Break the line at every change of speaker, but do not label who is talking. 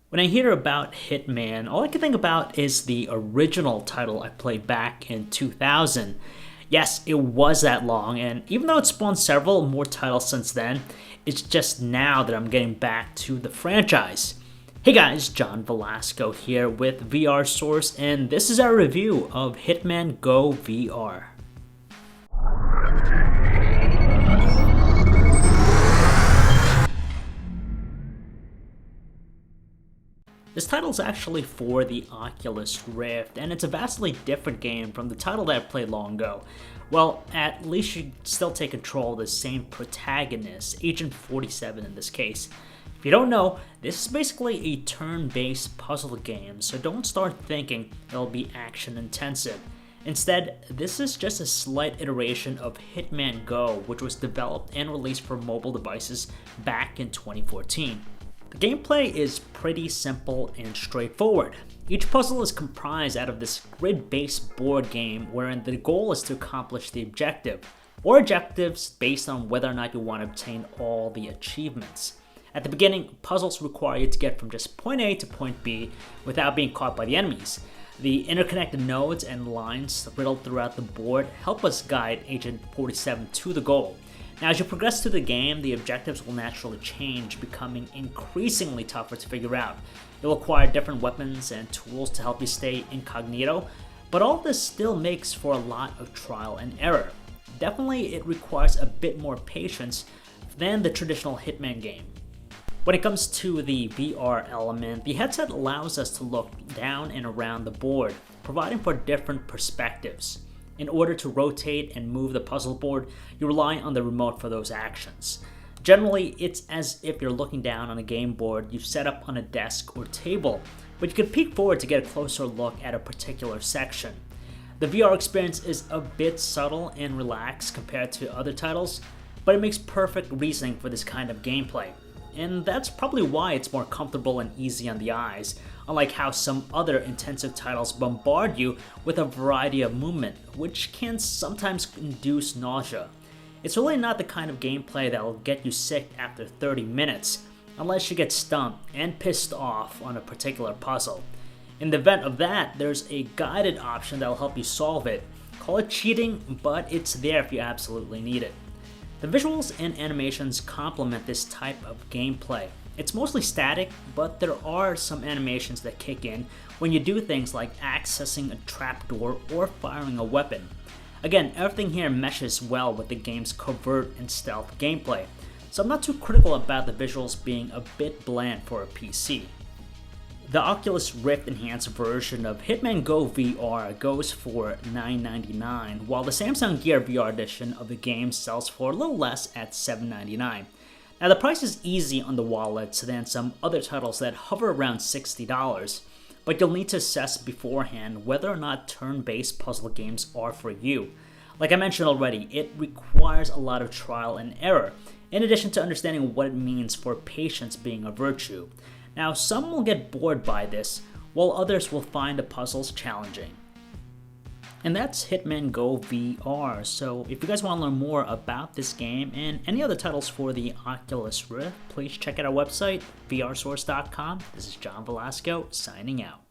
When I hear about Hitman, all I can think about is the original title I played back in 2000. Yes, it was that long, and even though it's spawned several more titles since then, it's just now that I'm getting back to the franchise. Hey guys, John Velasco here with VR Source, and this is our review of Hitman Go VR. This title is actually for the Oculus Rift, and it's a vastly different game from the title that I played long ago. Well, at least you still take control of the same protagonist, Agent 47 in this case. If you don't know, this is basically a turn-based puzzle game, so don't start thinking it'll be action-intensive. Instead, this is just a slight iteration of Hitman Go, which was developed and released for mobile devices back in 2014. The gameplay is pretty simple and straightforward. Each puzzle is comprised out of this grid-based board game wherein the goal is to accomplish the objective, or objectives based on whether or not you want to obtain all the achievements. At the beginning, puzzles require you to get from just point A to point B without being caught by the enemies. The interconnected nodes and lines riddled throughout the board help us guide Agent 47 to the goal. Now, as you progress through the game, the objectives will naturally change, becoming increasingly tougher to figure out. You'll acquire different weapons and tools to help you stay incognito, but all this still makes for a lot of trial and error. Definitely, it requires a bit more patience than the traditional Hitman game. When it comes to the VR element, the headset allows us to look down and around the board, providing for different perspectives. In order to rotate and move the puzzle board, you rely on the remote for those actions. Generally, it's as if you're looking down on a game board you've set up on a desk or table, but you can peek forward to get a closer look at a particular section. The VR experience is a bit subtle and relaxed compared to other titles, but it makes perfect reasoning for this kind of gameplay. And that's probably why it's more comfortable and easy on the eyes, unlike how some other intensive titles bombard you with a variety of movement, which can sometimes induce nausea. It's really not the kind of gameplay that will get you sick after 30 minutes, unless you get stumped and pissed off on a particular puzzle. In the event of that, there's a guided option that will help you solve it. Call it cheating, but it's there if you absolutely need it. The visuals and animations complement this type of gameplay. It's mostly static, but there are some animations that kick in when you do things like accessing a trapdoor or firing a weapon. Again, everything here meshes well with the game's covert and stealth gameplay, so I'm not too critical about the visuals being a bit bland for a PC. The Oculus Rift enhanced version of Hitman Go VR goes for $9.99, while the Samsung Gear VR edition of the game sells for a little less at $7.99. Now, the price is easy on the wallets than some other titles that hover around $60, but you'll need to assess beforehand whether or not turn-based puzzle games are for you. Like I mentioned already, it requires a lot of trial and error, in addition to understanding what it means for patience being a virtue. Now, some will get bored by this, while others will find the puzzles challenging. And that's Hitman Go VR, so if you guys want to learn more about this game and any other titles for the Oculus Rift, please check out our website, vrsource.com. This is John Velasco, signing out.